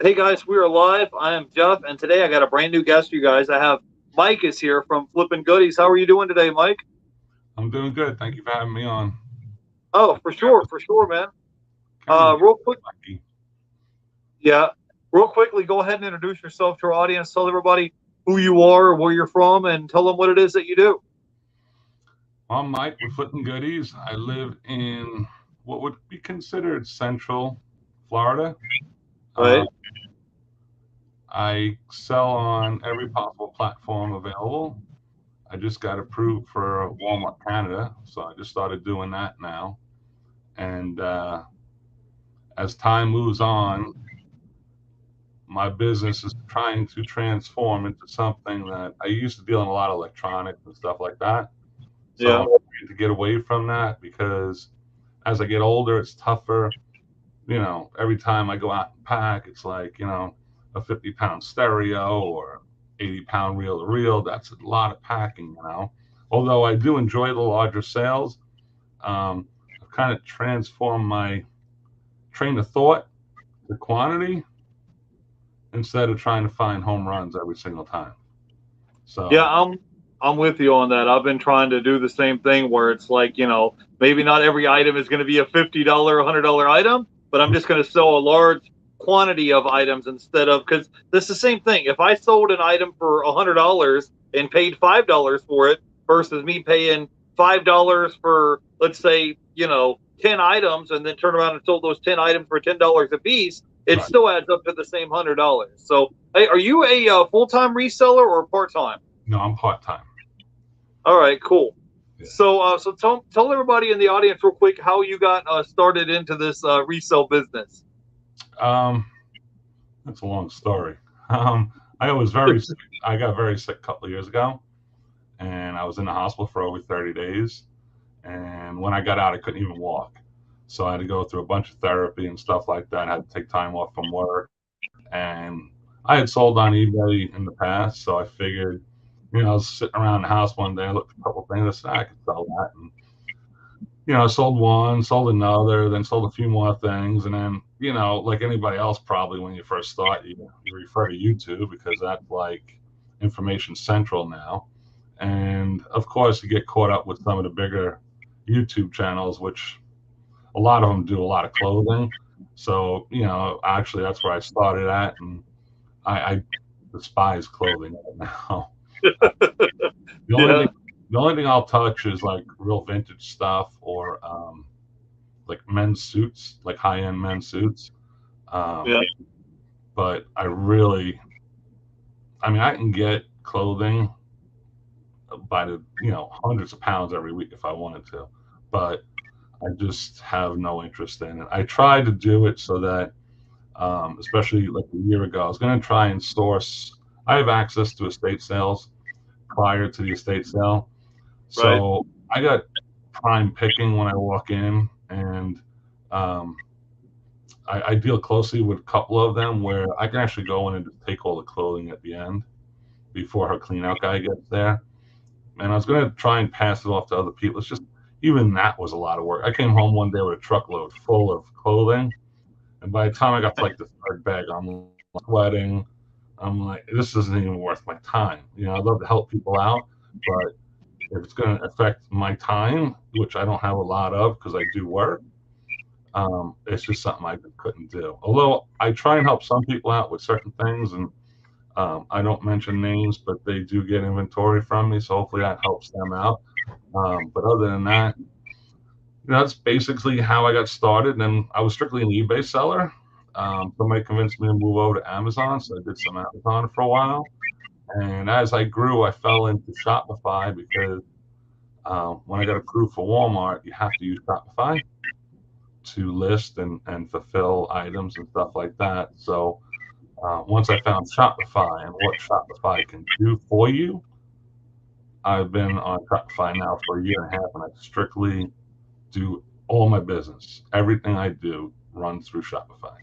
Hey guys, we are live. I am Jeff, and today I got a brand new guest, you guys. I have Mike is here from Flippin Goodies. How are you doing today, Mike? I'm doing good. Thank you for having me on. Oh, for sure, man. Kind of Real quick, lucky. yeah, real quickly, go ahead and introduce yourself to our audience. Tell everybody who you are, where you're from, and tell them what it is that you do. I'm Mike with Flippin Goodies. I live in what would be considered Central Florida. Uh, Right? I sell on every possible platform available. I just got approved for Walmart Canada, so I just started doing that now. And as time moves on, my business is trying to transform into something that I used to deal in a lot of electronics and stuff like that. So Yeah. I'm trying to get away from that because as I get older, it's tougher. Every time I go out and pack, it's like, a 50-pound stereo or 80-pound reel to reel. That's a lot of packing. Although I do enjoy the larger sales, I've kind of transformed my train of thought to quantity instead of trying to find home runs every single time. Yeah, So, I'm with you on that. I've been trying to do the same thing where it's like, maybe not every item is going to be a $50, $100 item, but I'm just going to sell a large quantity of items instead of, because this is the same thing. If I sold an item for $100 and paid $5 for it versus me paying $5 for, let's say, 10 items and then turn around and sold those 10 items for $10 a piece, it right. still adds up to the same $100. So, hey, are you a full-time reseller or part-time? No, I'm part time. All right, cool. Yeah. So tell everybody in the audience real quick how you got started into this resale business. Um, that's a long story. Um, I was very sick. I got very sick a couple of years ago, and I was in the hospital for over 30 days. And when I got out, I couldn't even walk. So I had to go through a bunch of therapy and stuff like that. I had to take time off from work. And I had sold on eBay in the past. So I figured, I was sitting around the house one day, I looked at a couple of things, I said, I could sell that. And, I sold one, sold another, then sold a few more things. And then, like anybody else, probably when you first start, you refer to YouTube because that's like information central now. And of course, you get caught up with some of the bigger YouTube channels, which a lot of them do a lot of clothing. So, actually, that's where I started at. And I despise clothing right now. The only Yeah, thing, the only thing I'll touch is like real vintage stuff or like men's suits, like high-end men's suits. Um, yeah, but I mean, I can get clothing by the hundreds of pounds every week if I wanted to, but I just have no interest in it. I tried to do it so that, especially like a year ago, I was going to try and source. I have access to estate sales prior to the estate sale, right. so I got prime picking when I walk in, and um, I deal closely with a couple of them where I can actually go in and just take all the clothing at the end before her clean out guy gets there. And I was going to try and pass it off to other people. It's just even that was a lot of work. I came home one day with a truckload full of clothing, and by the time I got to like the third bag, I'm sweating. I'm like, this isn't even worth my time. I'd love to help people out, but if it's going to affect my time, which I don't have a lot of because I do work, it's just something I couldn't do. Although I try and help some people out with certain things, and I don't mention names, but they do get inventory from me, so hopefully that helps them out. But other than that, that's basically how I got started. And I was strictly an eBay seller. Somebody convinced me to move over to Amazon, so I did some Amazon for a while. And as I grew, I fell into Shopify because when I got approved for Walmart, you have to use Shopify to list and fulfill items and stuff like that. So once I found Shopify and what Shopify can do for you, I've been on Shopify now for a year and a half, and I strictly do all my business. Everything I do runs through Shopify.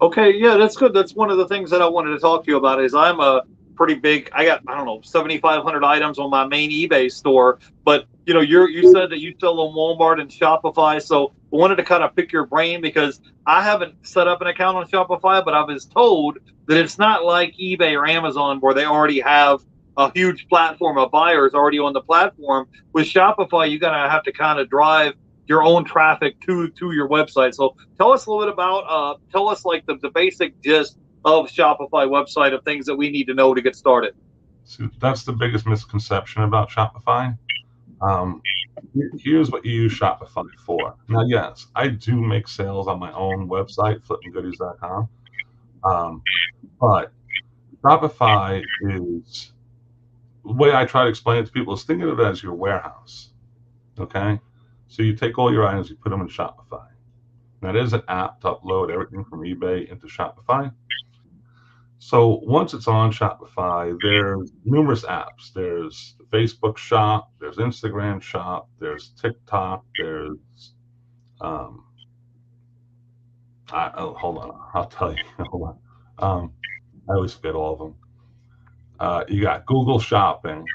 Okay, yeah, that's good. That's one of the things that I wanted to talk to you about is I'm a pretty big. I got, I don't know, 7,500 items on my main eBay store. But you said that you sell on Walmart and Shopify. So wanted to kind of pick your brain because I haven't set up an account on Shopify, but I was told that it's not like eBay or Amazon where they already have a huge platform of buyers already on the platform. With Shopify, you're gonna have to kind of drive your own traffic to your website. So tell us a little bit about tell us like the basic gist of Shopify website of things that we need to know to get started. So that's the biggest misconception about Shopify. Um, Here's what you use Shopify for. Now, yes, I do make sales on my own website, flippingoodies.com. But Shopify is the way I try to explain it to people is think of it as your warehouse. Okay. So you take all your items, you put them in Shopify. Now, there's an app to upload everything from eBay into Shopify. So once it's on Shopify, there's numerous apps. There's Facebook Shop, there's Instagram Shop, there's TikTok, there's um, hold on, I'll tell you. Hold on. I always forget all of them. You got Google Shopping,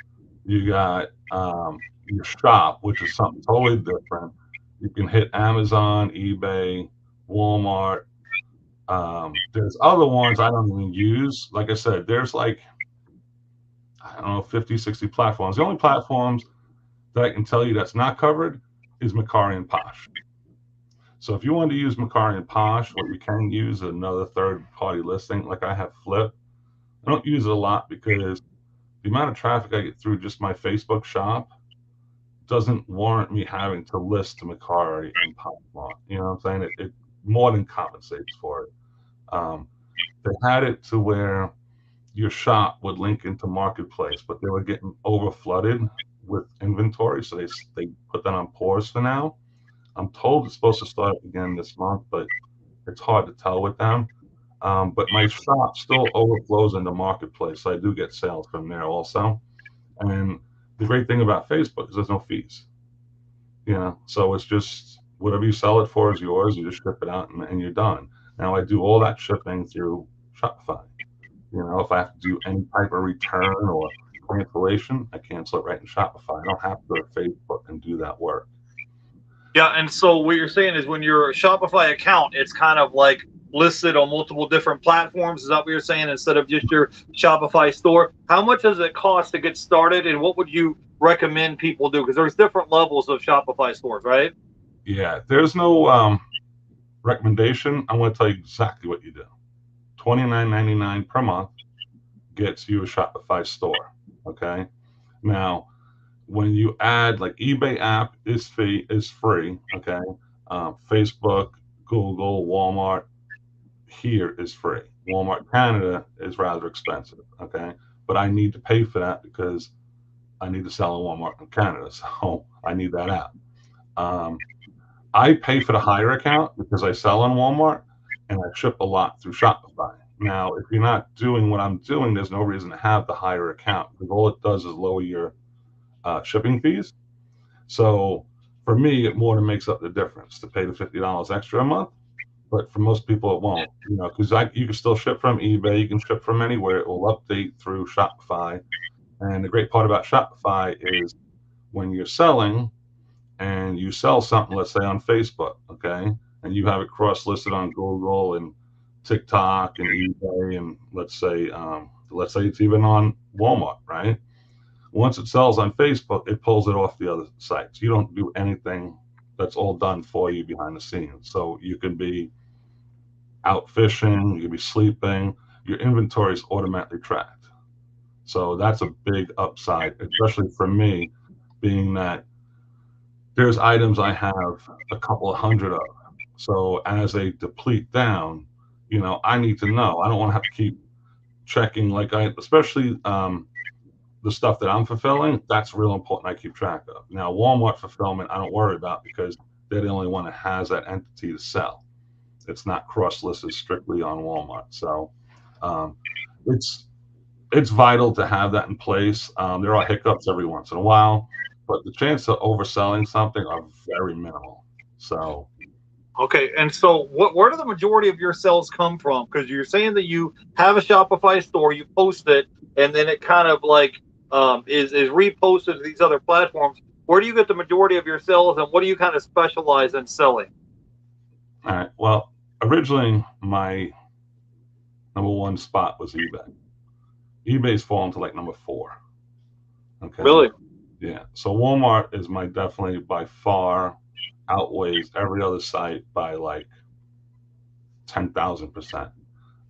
you got your shop, which is something totally different. You can hit Amazon, eBay, Walmart. There's other ones I don't even use. Like I said, there's like, I don't know, 50, 60 platforms. The only platforms that I can tell you that's not covered is Mercari and Posh. So if you want to use Mercari and Posh, what you can use is another third-party listing. Like I have Flip. I don't use it a lot because the amount of traffic I get through just my Facebook shop doesn't warrant me having to list to Mercari and Posh. You know what I'm saying? It more than compensates for it. They had it to where your shop would link into Marketplace, but they were getting over flooded with inventory, so they put that on pause for now. I'm told it's supposed to start again this month, but it's hard to tell with them. But my shop still overflows into Marketplace, so I do get sales from there also. And the great thing about Facebook is there's no fees. You know, so it's just whatever you sell it for is yours. You just ship it out and you're done. Now I do all that shipping through Shopify. You know, if I have to do any type of return or cancellation, I cancel it right in Shopify. I don't have to go to Facebook and do that work. Yeah, and so what you're saying is when your Shopify account, it's kind of like listed on multiple different platforms. Is that what you're saying? Instead of just your Shopify store, how much does it cost to get started, and what would you recommend people do? Because there's different levels of Shopify stores, right? Yeah, there's no recommendation. I'm going to tell you exactly what you do. $29.99 per month gets you a Shopify store. Okay. Now, when you add like eBay app is free. Okay. Facebook, Google, Walmart here is free. Walmart Canada is rather expensive. Okay. But I need to pay for that because I need to sell in Walmart in Canada. So I need that app. I pay for the higher account because I sell on Walmart and I ship a lot through Shopify. Now, if you're not doing what I'm doing, there's no reason to have the higher account because all it does is lower your shipping fees. So for me, it more than makes up the difference to pay the $50 extra a month. But for most people, it won't, you know, because you can still ship from eBay, you can ship from anywhere. It will update through Shopify. And the great part about Shopify is when you're selling and you sell something, let's say on Facebook, okay, and you have it cross-listed on Google and TikTok and eBay, and let's say it's even on Walmart, right? Once it sells on Facebook, it pulls it off the other sites. You don't do anything. That's all done for you behind the scenes. So you can be out fishing, you can be sleeping, your inventory is automatically tracked. So that's a big upside, especially for me, being that there's items I have a couple of hundred of. So as they deplete down, you know, I need to know. I don't want to have to keep checking especially the stuff that I'm fulfilling. That's real important. I keep track of. Now, Walmart fulfillment, I don't worry about because they're the only one that has that entity to sell. It's not cross-listed strictly on Walmart. So it's vital to have that in place. There are hiccups every once in a while, but the chance of overselling something are very minimal. So, okay, and so where do the majority of your sales come from? Because you're saying that you have a Shopify store, you post it, and then it kind of like is reposted to these other platforms. Where do you get the majority of your sales, and what do you kind of specialize in selling? All right. Well, originally my number one spot was eBay. eBay's fallen to like number four. Okay. Really? Yeah. So Walmart is my definitely by far outweighs every other site by like 10,000%.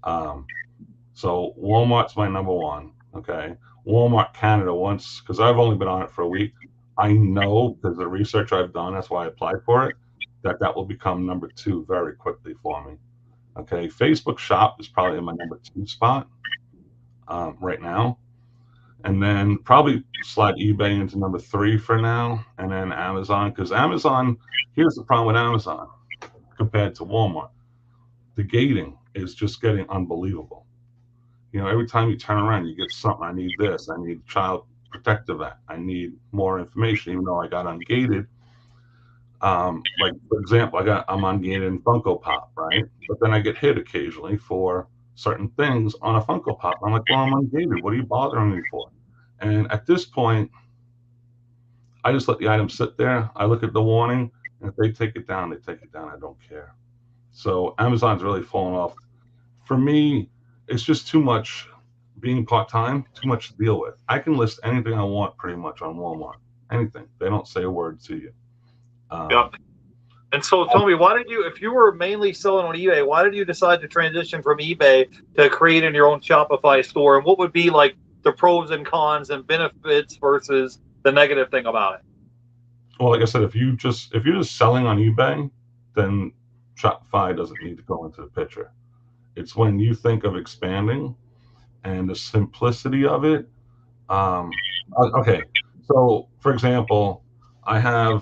Um, so Walmart's my number one. Okay. Walmart Canada once, because I've only been on it for a week. I know because the research I've done, that's why I applied for it, that that will become number two very quickly for me. Okay. Facebook Shop is probably in my number two spot right now. And then probably slide eBay into number three for now, and then Amazon, because Amazon, here's the problem with Amazon compared to Walmart. The gating is just getting unbelievable. Every time you turn around, you get something. I need this. I need Child Protective Act. I need more information, even though I got ungated. Like for example, I'm ungated in Funko Pop, right? But then I get hit occasionally for certain things on a Funko Pop. I'm like, well, I'm ungated. What are you bothering me for? And at this point, I just let the item sit there. I look at the warning, and if they take it down, they take it down. I don't care. So Amazon's really fallen off. For me, it's just too much being part time, too much to deal with. I can list anything I want pretty much on Walmart. Anything. They don't say a word to you. Yeah. And so tell me, why did you, if you were mainly selling on eBay, why did you decide to transition from eBay to creating your own Shopify store? And what would be like the pros and cons and benefits versus the negative thing about it? Well, like I said, if you're just selling on eBay, then Shopify doesn't need to go into the picture. It's when you think of expanding and the simplicity of it. Okay, so for example, I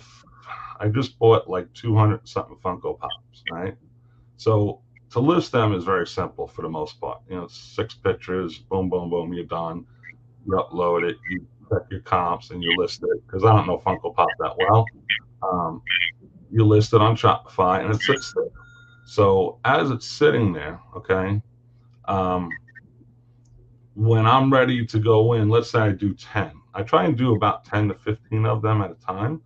just bought like 200 something Funko Pops, right? So to list them is very simple for the most part. 6 pictures, boom, boom, boom, you're done. You upload it, you check your comps, and you list it. Because I don't know Funko Pop that well. You list it on Shopify, and it sits there. So as it's sitting there, okay, when I'm ready to go in, let's say I do 10. I try and do about 10 to 15 of them at a time.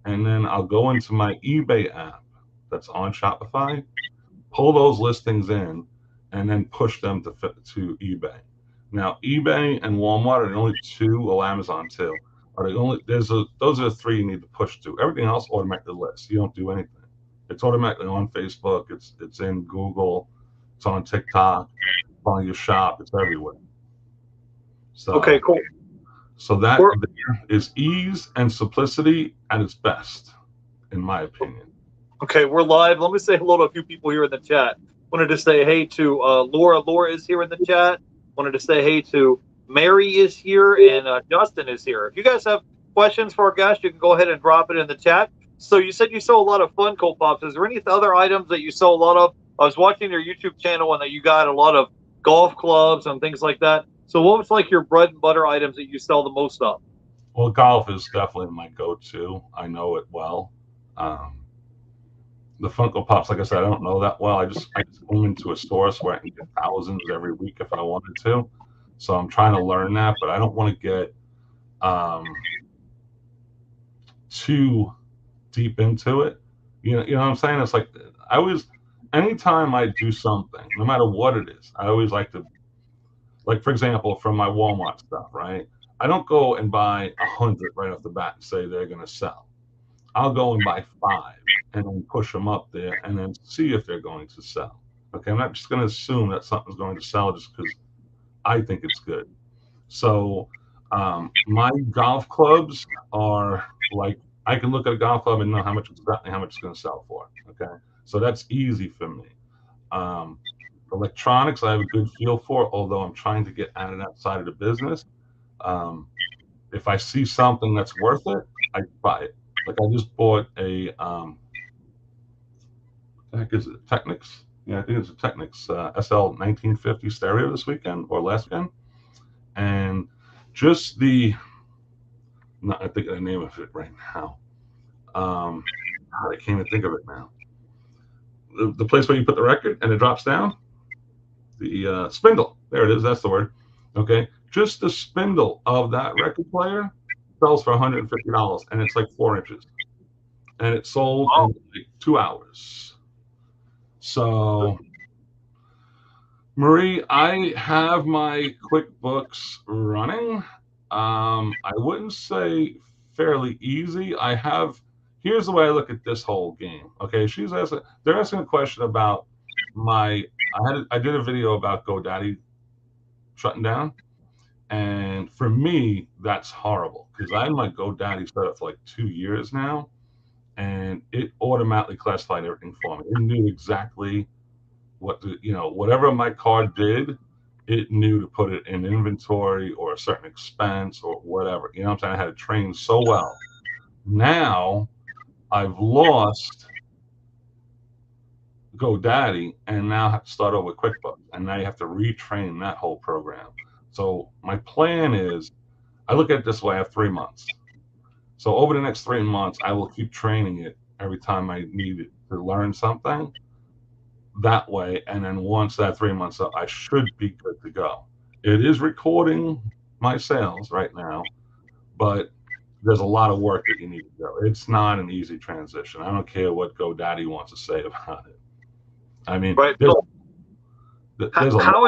And then I'll go into my eBay app that's on Shopify, pull those listings in, and then push them to eBay. Now, eBay and Walmart are the only two, well, Amazon too, are the only, those are the three you need to push to. Everything else automatically lists. You don't do anything. It's automatically on Facebook. It's in Google. It's on TikTok. It's on your shop. It's everywhere. Okay, cool. So that is ease and simplicity at its best, in my opinion. Okay, we're live. Let me say hello to a few people here in the chat. Wanted to say hey to Laura. Laura is here in the chat. Wanted to say hey to Mary is here, and Justin is here. If you guys have questions for our guests, you can go ahead and drop it in the chat. So you said you sell a lot of Funko Pops. Is there any other items that you sell a lot of? I was watching your YouTube channel and that you got a lot of golf clubs and things like that. So what was like your bread and butter items that you sell the most of? Well, golf is definitely my go-to. I know it well. The Funko Pops, like I said, I don't know that well. I just go into a store so I can get thousands every week if I wanted to. So I'm trying to learn that, but I don't want to get too deep into it. You know what I'm saying? It's like anytime I do something, no matter what it is, I always like to, like for example, from my Walmart stuff, right? I don't go and buy 100 right off the bat and say they're going to sell. I'll go and buy 5 and then push them up there and then see if they're going to sell. Okay, I'm not just going to assume that something's going to sell just because I think it's good. So my golf clubs are like, I can look at a golf club and know exactly how much it's going to sell for. Okay, so that's easy for me. Electronics, I have a good feel for, although I'm trying to get out of that side of the business. If I see something that's worth it, I buy it. Like I just bought a, what the heck is it? Technics? Yeah, I think it's a Technics SL 1950 stereo this weekend or last weekend. And just I think of the name of it right now. I can't even think of it now. The place where you put the record and it drops down, the spindle. There it is. That's the word. Okay, just the spindle of that record player sells for $150, and it's like 4 inches, and it sold in like 2 hours. So, Marie, I have my QuickBooks running. I wouldn't say fairly easy. Here's the way I look at this whole game. Okay, they're asking a question about I did a video about GoDaddy shutting down. And for me, that's horrible because I had my GoDaddy set up for like 2 years now, and it automatically classified everything for me. It knew exactly whatever my card did, it knew to put it in inventory or a certain expense or whatever. You know what I'm saying? I had it trained so well. Now I've lost GoDaddy and now have to start over with QuickBooks, and now you have to retrain that whole program. So my plan is, I look at it this way: I have 3 months. So over the next 3 months, I will keep training it every time I need it to learn something that way. And then once that 3 months up, I should be good to go. It is recording my sales right now, but there's a lot of work that you need to do. It's not an easy transition. I don't care what GoDaddy wants to say about it. I mean, Right. How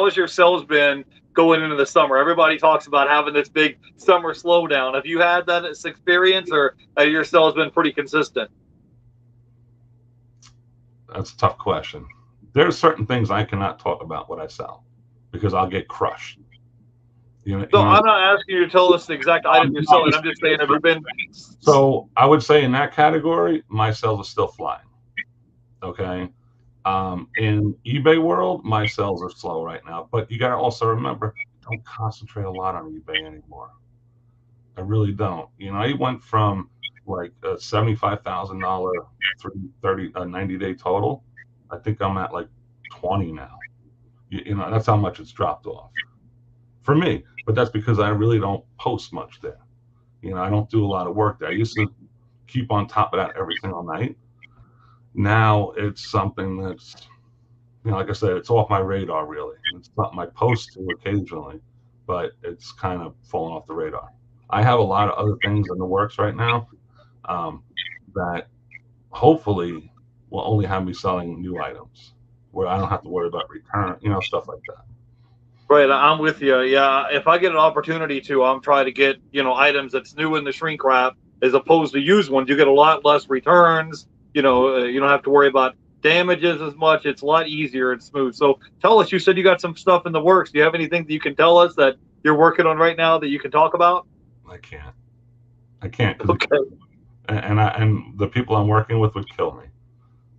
has your sales been going into the summer? Everybody talks about having this big summer slowdown. Have you had that experience, or have your sales been pretty consistent? That's a tough question. There's certain things I cannot talk about what I sell because I'll get crushed. So I'm not asking you to tell us the exact item you're selling. I'm just saying, have you been? So I would say in that category, my sales are still flying. Okay. In eBay world, my sales are slow right now, but you got to also remember, I don't concentrate a lot on eBay anymore. I really don't. I went from like a $75,000 through 90-day total. I think I'm at like 20 now. That's how much it's dropped off for me, but that's because I really don't post much there. I don't do a lot of work there. I used to keep on top of that every single night. Now it's something that's, like I said, it's off my radar really. It's something I post to occasionally, but it's kind of fallen off the radar. I have a lot of other things in the works right now that hopefully will only have me selling new items where I don't have to worry about return, stuff like that. Right, I'm with you. Yeah, if I get an opportunity to, I'm trying to get items that's new in the shrink wrap as opposed to used ones. You get a lot less returns. You don't have to worry about damages as much. It's a lot easier and smooth. So tell us, you said you got some stuff in the works. Do you have anything that you can tell us that you're working on right now that you can talk about? I can't. Okay. And the people I'm working with would kill me.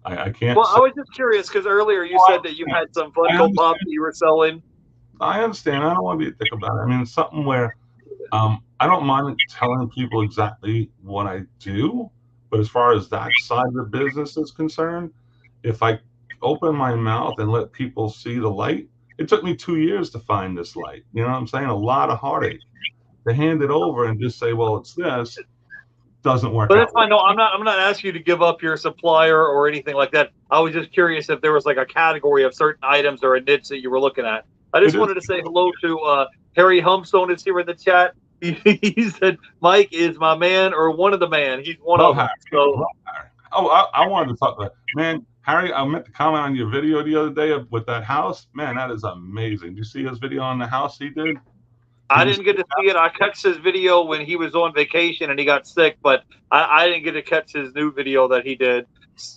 I can't. Well, I was just curious because earlier you said that you had some Funko Pop that you were selling. I understand. I don't want to be a dick about it. I mean, it's something where I don't mind telling people exactly what I do, but as far as that side of the business is concerned, if I open my mouth and let people see the light, it took me 2 years to find this light. You know what I'm saying? A lot of heartache to hand it over and just say, well, it's this. Doesn't work. But that's fine. No, I'm not asking you to give up your supplier or anything like that. I was just curious if there was like a category of certain items or a niche that you were looking at. I just wanted to say hello to Harry Humstone is here in the chat. He said Mike is my man or one of the man. He's one of them. So. I wanted to talk about man, Harry. I meant to comment on your video the other day with that house. Man, that is amazing. Did you see his video on the house he did? I didn't get to see it. I catch his video when he was on vacation and he got sick, but I didn't get to catch his new video that he did.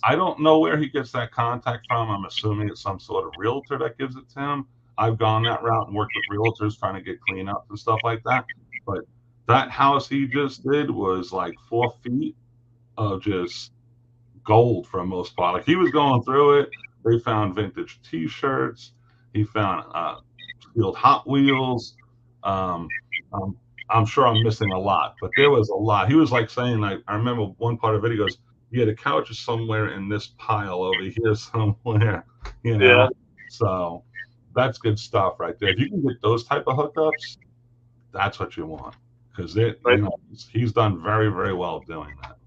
I don't know where he gets that contact from. I'm assuming it's some sort of realtor that gives it to him. I've gone that route and worked with realtors trying to get cleanups and stuff like that. But that house he just did was like 4 feet of just gold for the most part. Like he was going through it. They found vintage T-shirts. He found sealed Hot Wheels. I'm sure I'm missing a lot, but there was a lot. He was like saying, like, I remember one part of the video goes, yeah, the couch is somewhere in this pile over here somewhere, Yeah. So that's good stuff right there. If you can get those type of hookups, that's what you want, because he's done very, very well doing that.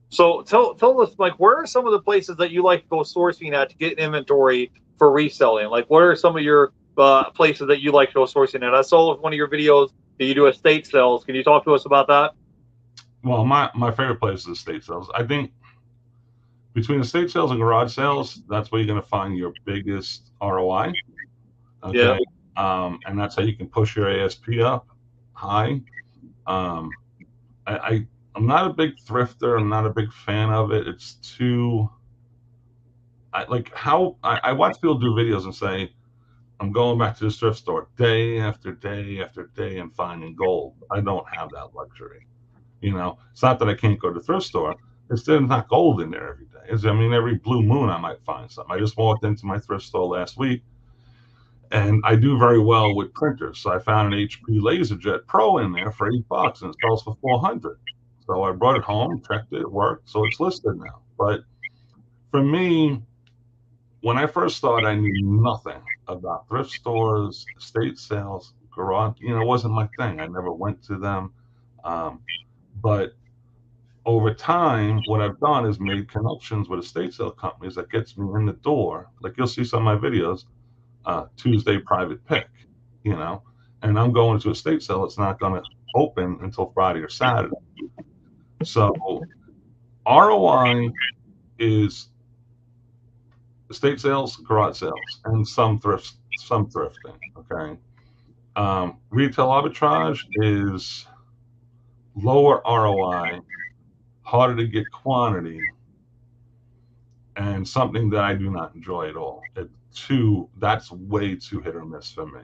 So tell us, like, where are some of the places that you like to go sourcing at to get inventory for reselling? Like, what are some of your places that you like to go sourcing at? I saw one of your videos that you do estate sales. Can you talk to us about that? Well, my favorite place is estate sales. I think Between estate sales and garage sales, that's where you're going to find your biggest ROI. Yeah. Okay. And that's how you can push your ASP up high. Um, I'm not a big thrifter. I'm not a big fan of it. It's too, I watch people do videos and say, I'm going back to the thrift store day after day after day and finding gold. I don't have that luxury. It's not that I can't go to the thrift store. It's there's not gold in there every day. I mean, every blue moon I might find something. I just walked into my thrift store last week, and I do very well with printers. So I found an HP LaserJet Pro in there for $8, and it sells for 400. So I brought it home, checked it, worked, so it's listed now. But for me, when I first started, I knew nothing about thrift stores, estate sales, garage. It wasn't my thing. I never went to them. But over time, what I've done is made connections with estate sale companies that gets me in the door. Like you'll see some of my videos, Tuesday private pick, and I'm going to a estate sale. It's not going to open until Friday or Saturday. So ROI is estate sales, garage sales, and some thrifting. Okay. Retail arbitrage is lower ROI, harder to get quantity, and something that I do not enjoy at all. That's way too hit or miss for me.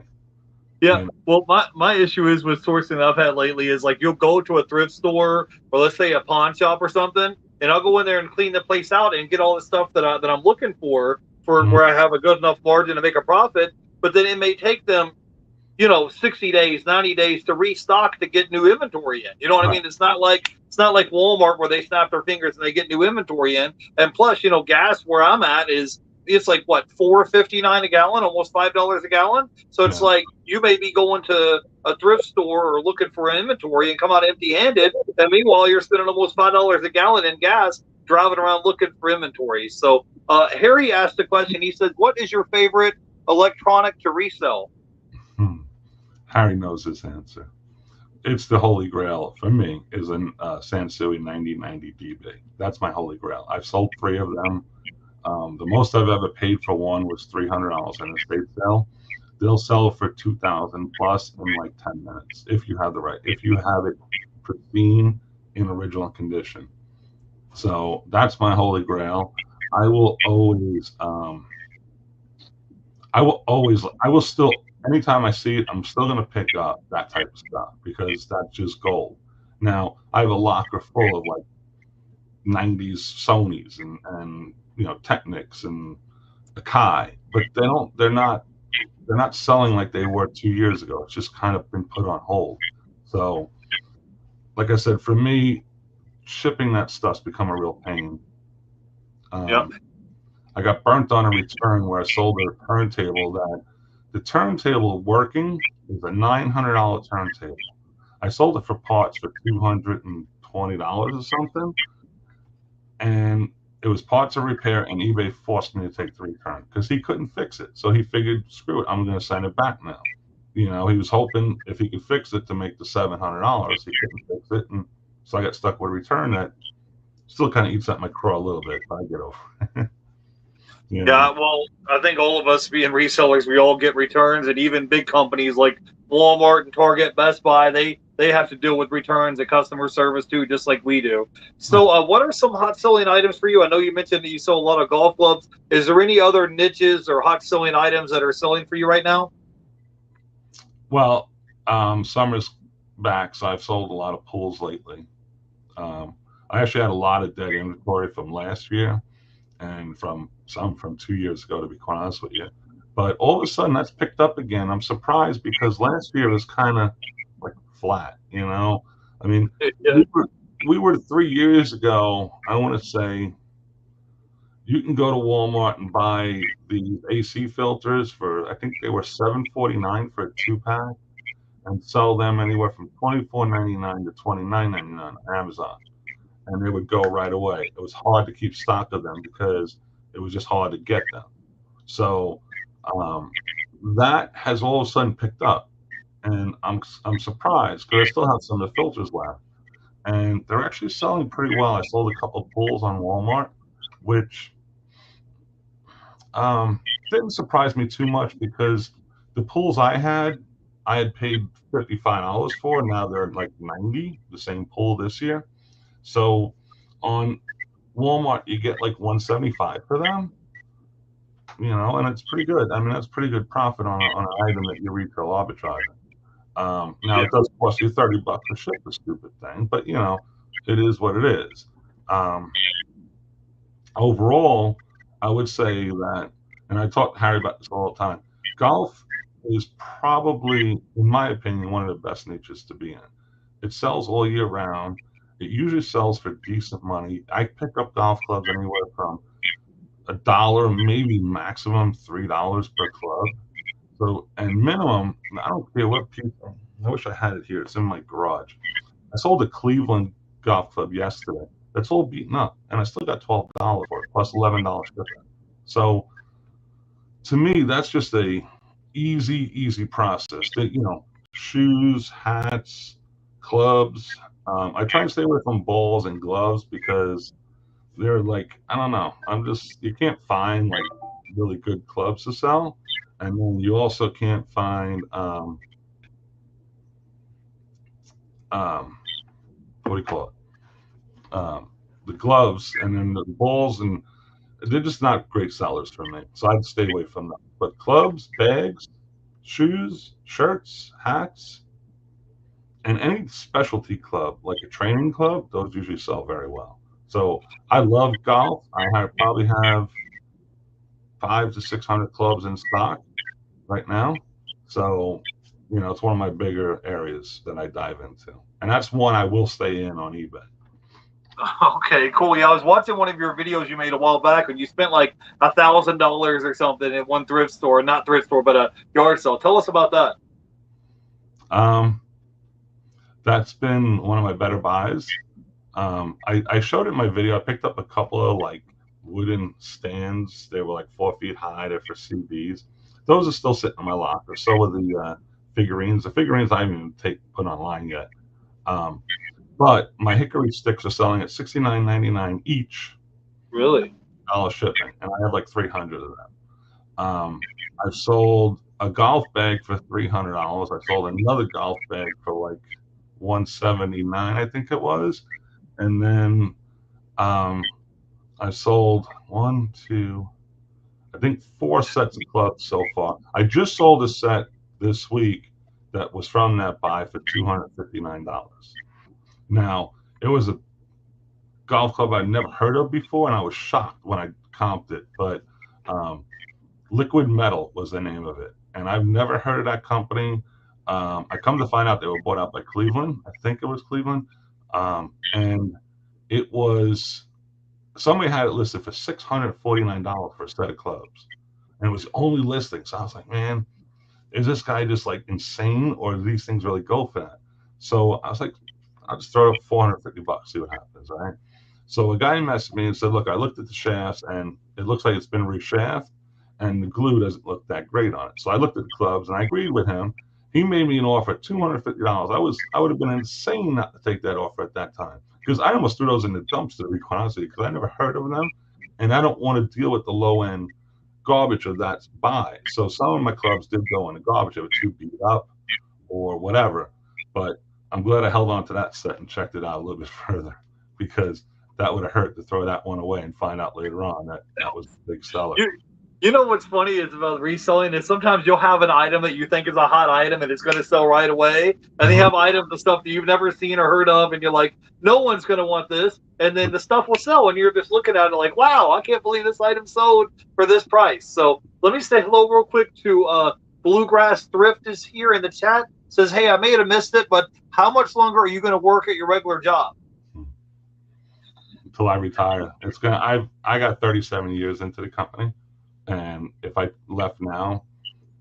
Yeah. Well, my issue is with sourcing that I've had lately is like you'll go to a thrift store or let's say a pawn shop or something, and I'll go in there and clean the place out and get all the stuff that I'm looking for where I have a good enough margin to make a profit. But then it may take them 60 days, 90 days to restock to get new inventory in. You know what I mean? It's not like Walmart where they snap their fingers and they get new inventory in. And plus, gas where I'm at it's like what, $4.59 a gallon, almost $5 a gallon. So it's like you may be going to a thrift store or looking for an inventory and come out empty-handed, and meanwhile you're spending almost $5 a gallon in gas driving around looking for inventory. So Harry asked a question. He said, "What is your favorite electronic to resell?" Harry knows his answer. It's the holy grail for me is a Sansui 9090 DB. That's my holy grail. I've sold 3 of them. The most I've ever paid for one was $300 in a estate sale. They'll sell for $2,000 plus in like 10 minutes if you have it pristine in original condition. So that's my holy grail. I will still, anytime I see it, I'm still going to pick up that type of stuff because that's just gold. Now I have a locker full of like 90s Sonys and Technics and Akai, but they're not selling like they were 2 years ago. It's just kind of been put on hold. So like I said, for me, shipping that stuff's become a real pain. I got burnt on a return where I sold a turntable that the turntable working is a $900 turntable. I sold it for parts for $220 or something. And it was parts of repair, and eBay forced me to take the return because he couldn't fix it. So he figured, screw it, I'm going to send it back now. He was hoping if he could fix it to make the $700, he couldn't fix it. And so I got stuck with a return that still kind of eats at my craw a little bit, but I get over it. Yeah, well, I think all of us being resellers, we all get returns, and even big companies like Walmart and Target, Best Buy, they have to deal with returns and customer service too, just like we do. So what are some hot selling items for you? I know you mentioned that you sell a lot of golf clubs. Is there any other niches or hot selling items that are selling for you right now? Well, summer's back, so I've sold a lot of pools lately. I actually had a lot of dead inventory from last year and from 2 years ago, to be quite honest with you. But all of a sudden, that's picked up again. I'm surprised because last year was kind of like flat, I mean, we were 3 years ago, I want to say, you can go to Walmart and buy these AC filters for, I think they were $7.49 for a 2-pack, and sell them anywhere from $24.99 to $29.99 on Amazon. And they would go right away. It was hard to keep stock of them because it was just hard to get them. So that has all of a sudden picked up, and I'm surprised because I still have some of the filters left, and they're actually selling pretty well. I sold a couple of pools on Walmart, which didn't surprise me too much because the pools I had paid $55 for. Now they're like 90, the same pool this year. So on Walmart, you get like 175 for them, and it's pretty good. I mean, that's pretty good profit on an item that you retail arbitraging. Now it does cost you $30 to ship the stupid thing, but it is what it is. Overall, I would say that, and I talk to Harry about this all the time, golf is probably, in my opinion, one of the best niches to be in. It sells all year round. It usually sells for decent money. I pick up golf clubs anywhere from $1, maybe maximum $3 per club. So, and minimum, I don't care what people, I wish I had it here. It's in my garage. I sold a Cleveland golf club yesterday. That's all beaten up, and I still got $12 for it, plus $11 shipping. So, to me, that's just a easy process. That shoes, hats, clubs. I try and stay away from balls and gloves because they're like, I don't know. You can't find like really good clubs to sell, and then you also can't find what do you call it? The gloves, and then the balls, and they're just not great sellers for me. So I'd stay away from them. But clubs, bags, shoes, shirts, hats, and any specialty club, like a training club, those usually sell very well. So I love golf. I probably have 500 to 600 clubs in stock right now. So, it's one of my bigger areas that I dive into. And that's one I will stay in on eBay. Okay, cool. Yeah, I was watching one of your videos you made a while back when you spent like $1,000 or something at one thrift store, not thrift store, but a yard sale. Tell us about that. That's been one of my better buys. I showed it in my video. I picked up a couple of like wooden stands. They were like 4 feet high. They're for CDs. Those are still sitting in my locker. So are the figurines. The figurines I haven't even put online yet. But my hickory sticks are selling at $69.99 each. Really? $1 shipping, and I have like 300 of them. I sold a golf bag for $300. I sold another golf bag for like $179, I think it was, and then I sold 4 sets of clubs so far. I just sold a set this week that was from that buy for $259. Now, it was a golf club I'd never heard of before, and I was shocked when I comped it. But Liquid Metal was the name of it, and I've never heard of that company. I come to find out they were bought out by Cleveland. I think it was Cleveland. And it was, somebody had it listed for $649 for a set of clubs. And it was only listing. So I was like, man, is this guy just like insane, or do these things really go for that? So I was like, I'll just throw up $450, see what happens, right? So a guy messaged me and said, look, I looked at the shafts and it looks like it's been reshaft and the glue doesn't look that great on it. So I looked at the clubs and I agreed with him. He made me an offer at $250. I would have been insane not to take that offer at that time, because I almost threw those in the dumpster, to be quite honest with you, because I never heard of them, and I don't want to deal with the low end garbage of that buy. So some of my clubs did go in the garbage. They were too beat up or whatever, but I'm glad I held on to that set and checked it out a little bit further, because that would have hurt to throw that one away and find out later on that was a big seller. You know what's funny is about reselling is sometimes you'll have an item that you think is a hot item and it's going to sell right away. And they have items of stuff that you've never seen or heard of. And you're like, no one's going to want this. And then the stuff will sell. And you're just looking at it like, wow, I can't believe this item sold for this price. So let me say hello real quick to Bluegrass Thrift is here in the chat. Says, hey, I may have missed it, but how much longer are you going to work at your regular job? Until I retire. I got 37 years into the company. And if I left now,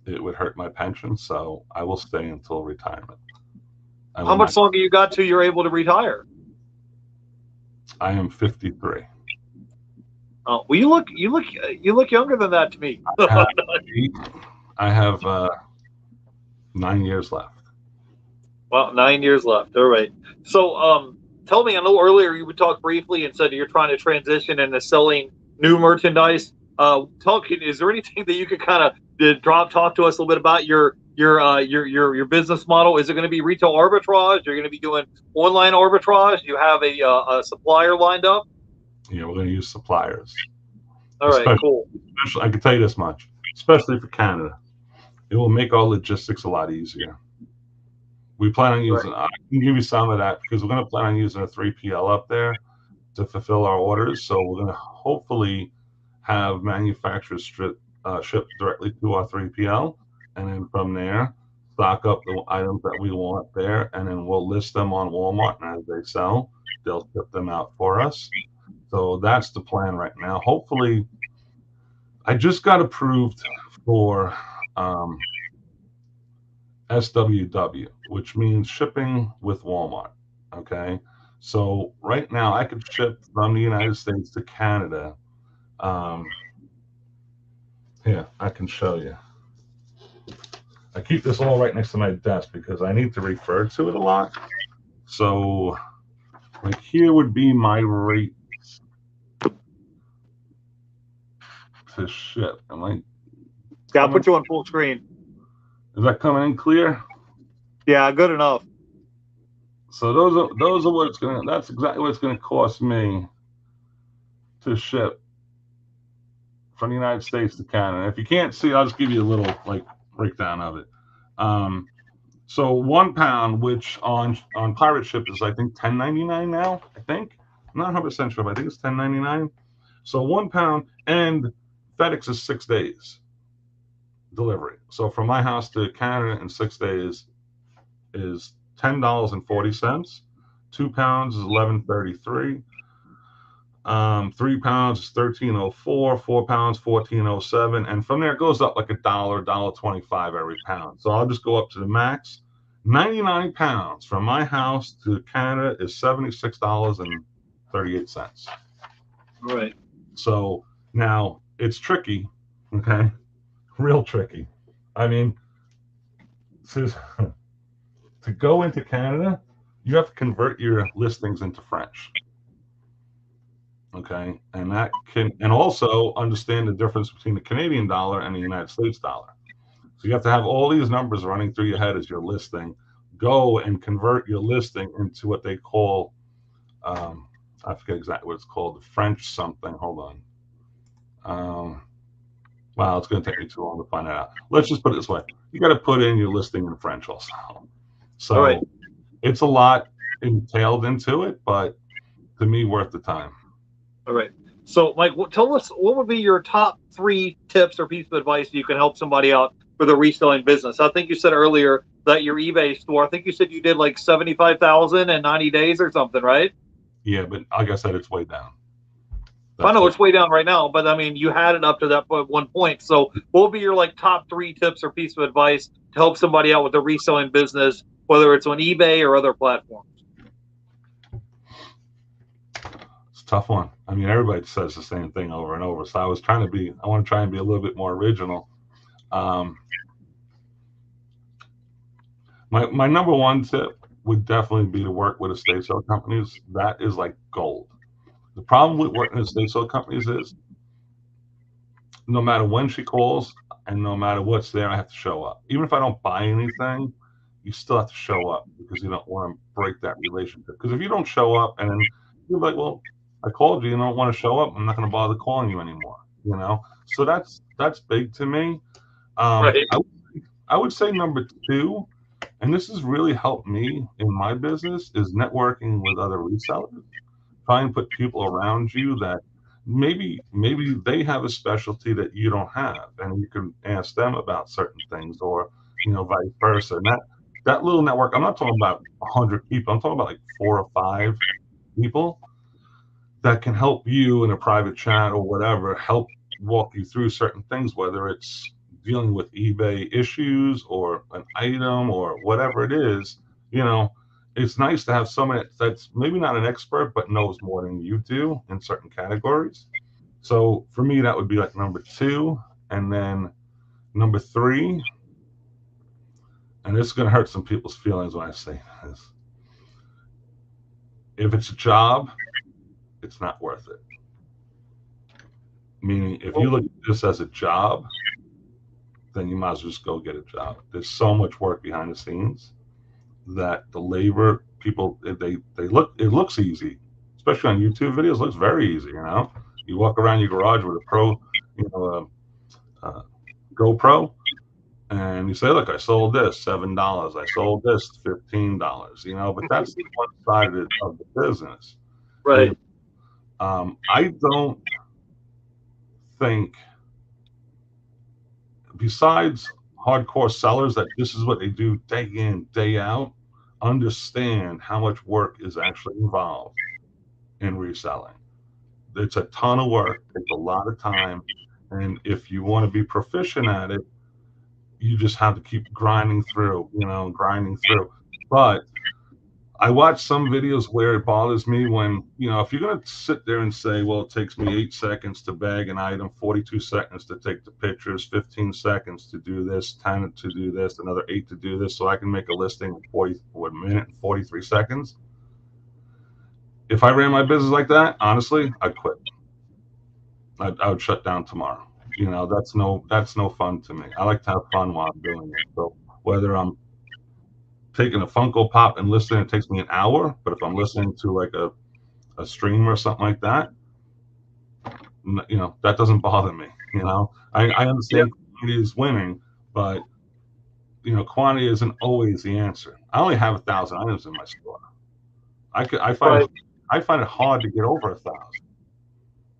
it would hurt my pension. So I will stay until retirement. How much longer you got till you're able to retire? I am 53. Oh, well, you look younger than that to me. I have 9 years left. Well, 9 years left. All right. So, tell me, I know earlier you would talk briefly and said you're trying to transition into selling new merchandise. Is there anything that you could kind of talk to us a little bit about your business model? Is it going to be retail arbitrage? You're going to be doing online arbitrage? Do you have a supplier lined up? Yeah, we're going to use suppliers. All right, cool. Especially, I can tell you this much, especially for Canada, it will make our logistics a lot easier. We plan on using, I can give you some of that because we're going to plan on using a 3PL up there to fulfill our orders. So we're going to hopefully have manufacturers ship directly to our 3PL. And then from there, stock up the items that we want there. And then we'll list them on Walmart. And as they sell, they'll ship them out for us. So that's the plan right now. Hopefully, I just got approved for SWW, which means shipping with Walmart. Okay. So right now I could ship from the United States to Canada. Here, I can show you. I keep this all right next to my desk because I need to refer to it a lot. So like here would be my rate to ship. I'll put you on full screen. Is that coming in clear? Yeah, good enough. So those are what it's gonna. That's exactly what it's gonna cost me to ship from the United States to Canada. If you can't see, I'll just give you a little like breakdown of it. So 1 pound, which on pirate ship is I think $10.99 now. I think I'm not 100% sure, but I think it's $10.99. So 1 pound, and FedEx is 6 days delivery. So from my house to Canada in 6 days is $10.40. 2 pounds is $11.33. 3 pounds is $13.04. 4 pounds $14.07, and from there it goes up like $1.25 every pound. So I'll just go up to the max. 99 pounds from my house to Canada is $76.38. Right. So now it's tricky, okay? Real tricky. I mean, to go into Canada, you have to convert your listings into French. Okay, and that can, and also understand the difference between the Canadian dollar and the United States dollar. So you have to have all these numbers running through your head as you're listing. Go and convert your listing into what they call, I forget exactly what it's called, the French something. Hold on. Wow, it's going to take me too long to find that out. Let's just put it this way: you got to put in your listing in French also. So it's a lot entailed into it, but to me, worth the time. All right. So, Mike, tell us what would be your top 3 tips or piece of advice you can help somebody out for the reselling business. I think you said earlier that your eBay store, I think you said you did like 75,000 in 90 days or something, right? Yeah, but like I said, it's way down. I know it's way down right now, but I mean, you had it up to that one point. So what would be your like top 3 tips or piece of advice to help somebody out with the reselling business, whether it's on eBay or other platforms? Tough one. I mean, everybody says the same thing over and over. So I want to try and be a little bit more original. My number 1 tip would definitely be to work with estate sale companies. That is like gold. The problem with working with estate sale companies is no matter when she calls and no matter what's there, I have to show up. Even if I don't buy anything, you still have to show up because you don't want to break that relationship. Because if you don't show up and then you're like, well, I called you, you don't want to show up, I'm not going to bother calling you anymore, you know? So that's big to me. Right. I would say number 2, and this has really helped me in my business, is networking with other resellers. Try and put people around you that maybe they have a specialty that you don't have, and you can ask them about certain things, or vice versa. And that little network, I'm not talking about 100 people, I'm talking about like 4 or 5 people that can help you in a private chat or whatever, help walk you through certain things, whether it's dealing with eBay issues or an item or whatever it is. It's nice to have someone that's maybe not an expert, but knows more than you do in certain categories. So for me, that would be like number 2. And then number 3, and this is going to hurt some people's feelings when I say this. If it's a job, it's not worth it. Meaning, if you look at this as a job, then you might as well just go get a job. There's so much work behind the scenes that the labor people they look it looks easy, especially on YouTube videos. It looks very easy. You walk around your garage with a pro, a GoPro, and you say, "Look, I sold this $7. I sold this $15." But that's the one side of the business. Right. I don't think, besides hardcore sellers that this is what they do day in, day out, understand how much work is actually involved in reselling. It's a ton of work, takes a lot of time, and if you want to be proficient at it, you just have to keep grinding through. But I watch some videos where it bothers me when, if you're going to sit there and say, well, it takes me 8 seconds to bag an item, 42 seconds to take the pictures, 15 seconds to do this, 10 to do this, another 8 to do this, so I can make a listing in a minute and 43 seconds. If I ran my business like that, honestly, I'd quit. I would shut down tomorrow. That's no fun to me. I like to have fun while I'm doing it. So whether I'm taking a Funko Pop and listening, it takes me an hour. But if I'm listening to like a stream or something like that, that doesn't bother me. I understand quantity is winning, but quantity isn't always the answer. I only have 1,000 items in my store. I find it hard to get over 1,000.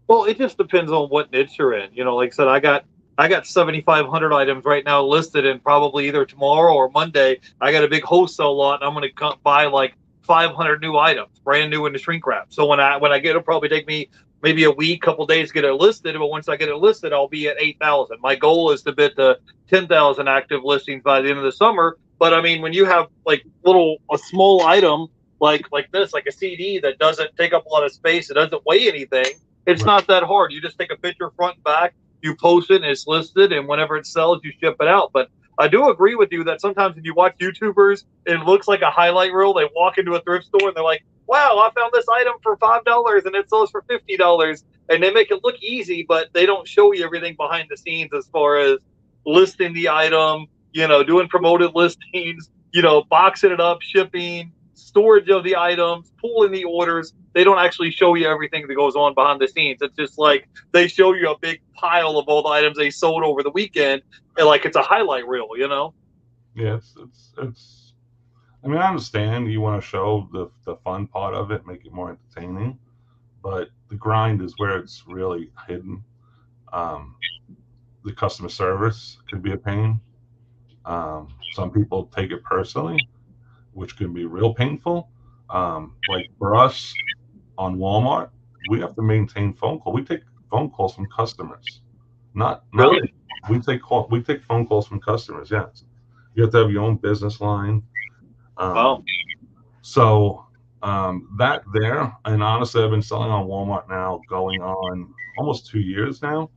Well, it just depends on what niche you're in. Like I said, I got 7,500 items right now listed, and probably either tomorrow or Monday, I got a big wholesale lot, and I'm going to buy like 500 new items, brand new in the shrink wrap. So when I get it, it'll probably take me maybe a week, couple days to get it listed. But once I get it listed, I'll be at 8,000. My goal is to get to 10,000 active listings by the end of the summer. But I mean, when you have like a small item like this, like a CD that doesn't take up a lot of space, it doesn't weigh anything. It's not that hard. You just take a picture front and back, you post it, and it's listed, and whenever it sells, you ship it out. But I do agree with you that sometimes when you watch YouTubers, it looks like a highlight reel. They walk into a thrift store and they're like, wow, I found this item for $5 and it sells for $50. And they make it look easy, but they don't show you everything behind the scenes as far as listing the item, doing promoted listings, boxing it up, shipping, storage of the items, pulling the orders. They don't actually show you everything that goes on behind the scenes. It's just like they show you a big pile of all the items they sold over the weekend, and like it's a highlight reel, Yeah, it's. I mean, I understand you want to show the fun part of it, make it more entertaining, but the grind is where it's really hidden. The customer service could be a pain. Some people take it personally, which can be real painful. Like for us on Walmart, we have to maintain phone call. We take phone calls from customers. Not Really? we take phone calls from customers. Yes, you have to have your own business line. Wow. So that there, and honestly, I've been selling on Walmart now, going on almost 2 years now.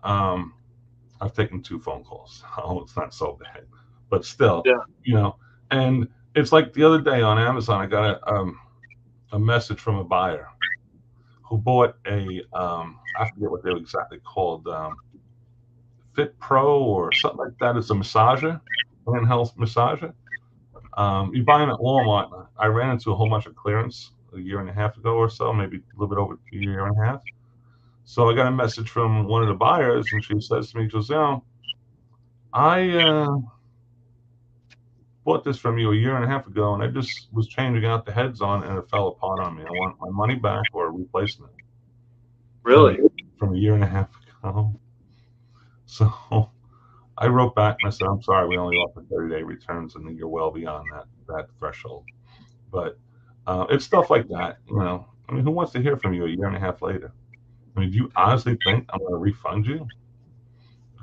I've taken 2 phone calls. Oh, it's not so bad, but still, Yeah. And it's like the other day on Amazon, I got a message from a buyer who bought I forget what they were exactly called, Fit Pro or something like that. It's a massager, handheld massager. You buy them at Walmart. I ran into a whole bunch of clearance a year and a half ago or so, maybe a little bit over a year and a half. So I got a message from one of the buyers, and she says to me, she goes, I bought this from you a year and a half ago, and I just was changing out the heads on it, and it fell apart on me. I want my money back or a replacement. Really? From a year and a half ago. So I wrote back and I said, I'm sorry, we only offer 30-day returns, and you're well beyond that threshold. But it's stuff like that, I mean, who wants to hear from you a year and a half later? I mean, do you honestly think I'm going to refund you?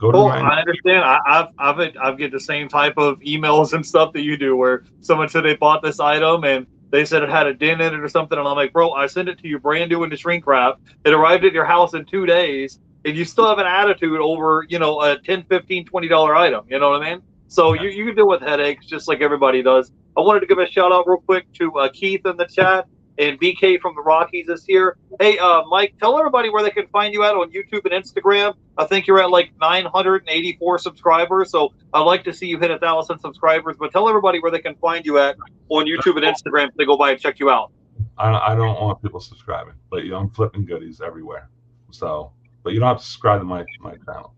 Well, I understand. I've get the same type of emails and stuff that you do, where someone said they bought this item and they said it had a dent in it or something, and I'm like, bro, I sent it to you brand new in the shrink wrap. It arrived at your house in 2 days, and you still have an attitude over, a $10, $15, $20 item. You know what I mean? So you can deal with headaches just like everybody does. I wanted to give a shout out real quick to Keith in the chat. and BK from the Rockies is here. Hey, Mike, tell everybody where they can find you at on YouTube and Instagram. I think you're at like 984 subscribers, so I'd like to see you hit 1,000 subscribers. But tell everybody where they can find you at on YouTube and Instagram if they go by and check you out. I don't want people subscribing, but I'm Flippin Goodies everywhere. So, but you don't have to subscribe to my channel.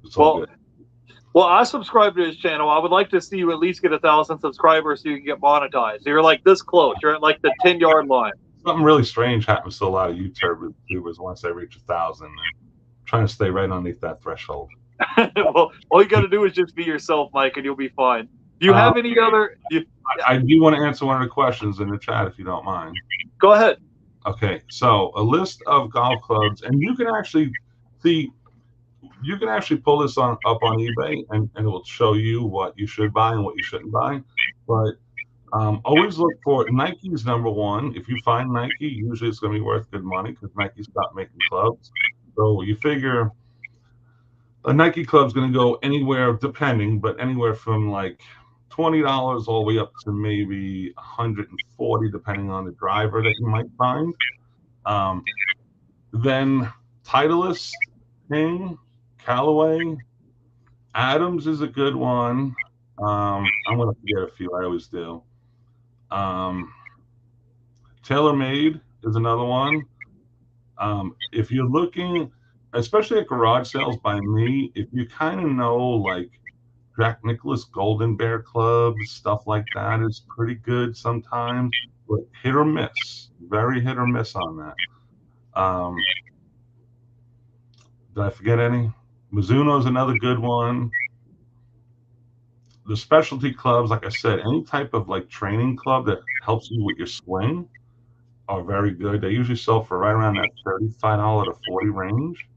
It's all good. Well, I subscribe to his channel. I would like to see you at least get 1,000 subscribers so you can get monetized. You're like this close. You're at like the 10-yard line. Something really strange happens to a lot of YouTubers once they reach 1,000. I'm trying to stay right underneath that threshold. Well, all you got to do is just be yourself, Mike, and you'll be fine. Do you have any other? I do want to answer one of the questions in the chat if you don't mind. Go ahead. Okay, so a list of golf clubs, and you can actually see. You can actually pull this up on eBay, and it will show you what you should buy and what you shouldn't buy. But always look for Nike's number one. If you find Nike, usually it's going to be worth good money because Nike stopped making clubs. So you figure a Nike club's going to go anywhere, depending, but anywhere from like $20 all the way up to maybe $140, depending on the driver that you might find. Then Titleist, King, Callaway, Adams is a good one. I'm going to forget a few. I always do. TaylorMade is another one. If you're looking, especially at garage sales by me, if you kind of know like Jack Nicklaus Golden Bear clubs, stuff like that is pretty good sometimes, but hit or miss. Very hit or miss on that. Did I forget any? Mizuno is another good one. The specialty clubs, like I said, any type of like training club that helps you with your swing are very good. They usually sell for right around that $35 to $40 range.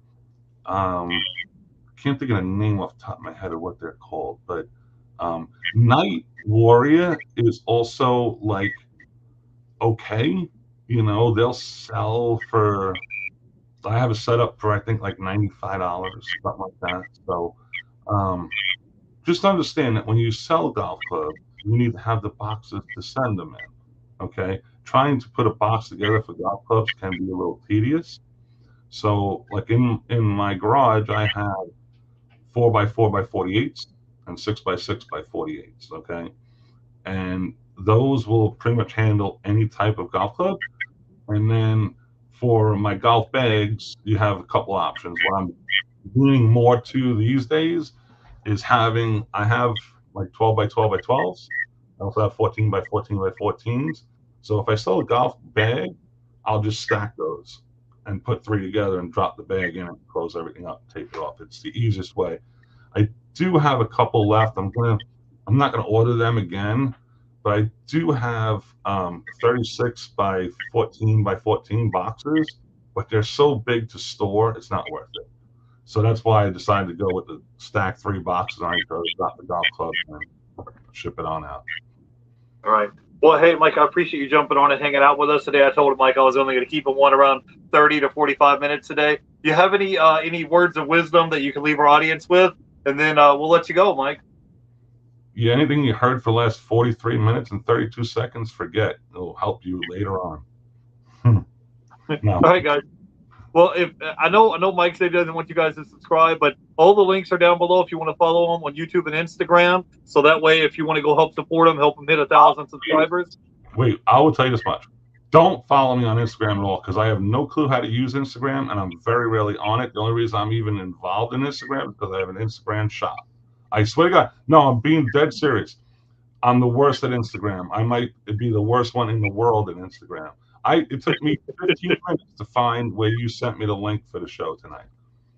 Can't think of a name off the top of my head of what they're called, but Night Warrior is also like okay. They'll sell for. I have a setup for I think like $95, something like that. So just understand that when you sell golf clubs, you need to have the boxes to send them in. Okay, trying to put a box together for golf clubs can be a little tedious. So like in my garage, I have 4x4x48s and 6x6x48s. Okay, and those will pretty much handle any type of golf club. And then for my golf bags, you have a couple options. What I'm leaning more to these days is I have like 12x12x12s. I also have 14x14x14s. So if I sell a golf bag, I'll just stack those and put 3 together and drop the bag in and close everything up and tape it off. It's the easiest way. I do have a couple left. I'm not gonna order them again, but I do have 36x14x14 boxes, but they're so big to store, it's not worth it. So that's why I decided to go with the stack 3 boxes on each other, drop the golf club, and ship it on out. All right. Well, hey, Mike, I appreciate you jumping on and hanging out with us today. I told Mike I was only going to keep him around 30 to 45 minutes today. Do you have any words of wisdom that you can leave our audience with? And then we'll let you go, Mike. Yeah, anything you heard for the last 43 minutes and 32 seconds, forget. It'll help you later on. No. All right, guys. Well, if I know Mike said he doesn't want you guys to subscribe, but all the links are down below if you want to follow him on YouTube and Instagram. So that way, if you want to go help support him, help him hit 1,000 subscribers. Wait, I will tell you this much. Don't follow me on Instagram at all because I have no clue how to use Instagram and I'm very rarely on it. The only reason I'm even involved in Instagram is because I have an Instagram shop. I swear to God, no, I'm being dead serious. I'm the worst at Instagram. I might be the worst one in the world at Instagram. It took me 15 minutes to find where you sent me the link for the show tonight.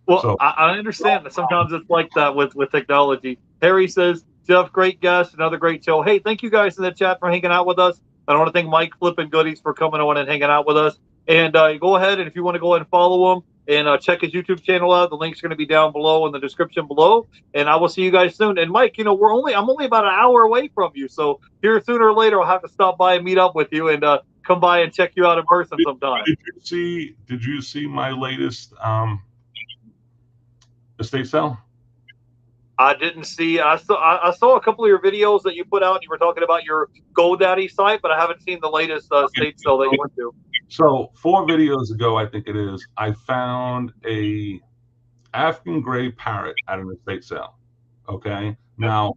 Well, so, I understand that sometimes it's like that with technology. Harry says, Jeff, great guest, another great show. Hey, thank you guys in the chat for hanging out with us. I want to thank Mike Flippin Goodies for coming on and hanging out with us. And go ahead, and if you want to go ahead and follow him and check his YouTube channel out, the link's going to be down below in the description below. And I will see you guys soon. And Mike, I'm only about an hour away from you. So here sooner or later, I'll have to stop by and meet up with you and come by and check you out in person sometime. Did you see my latest estate sale? I didn't see. I saw a couple of your videos that you put out. And you were talking about your GoDaddy site, but I haven't seen the latest state sale that you went to. So 4 videos ago, I think it is, I found a African gray parrot at an estate sale. Okay. Now,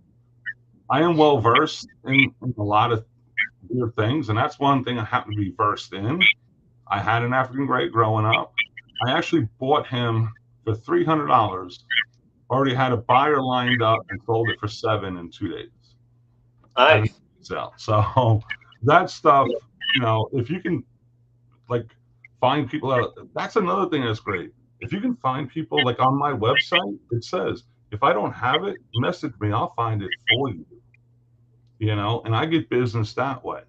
I am well versed in a lot of weird things, and that's one thing I happen to be versed in. I had an African gray growing up. I actually bought him for $300. Already had a buyer lined up and sold it for $7 in 2 days. Nice. So that stuff, if you can like find people out, that's another thing that's great. If you can find people, like on my website, it says, if I don't have it, message me, I'll find it for you. And I get business that way.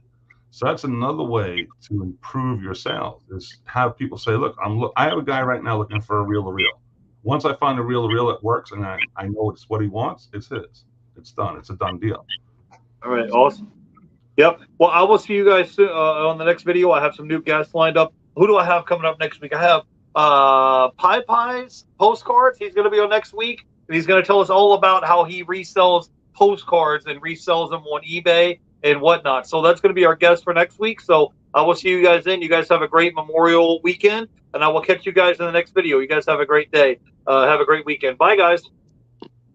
So that's another way to improve your sales, is have people say, look, I have a guy right now looking for a reel-to-reel. Once I find a reel-to-reel that works and I know it's what he wants, it's his. It's done. It's a done deal. All right. Awesome. Yep. Well, I will see you guys soon, on the next video. I have some new guests lined up. Who do I have coming up next week? I have Pie's postcards. He's going to be on next week, and he's going to tell us all about how he resells postcards and resells them on eBay and whatnot. So that's going to be our guest for next week. So I will see you guys then. You guys have a great Memorial weekend, and I will catch you guys in the next video. You guys have a great day. Have a great weekend. Bye, guys.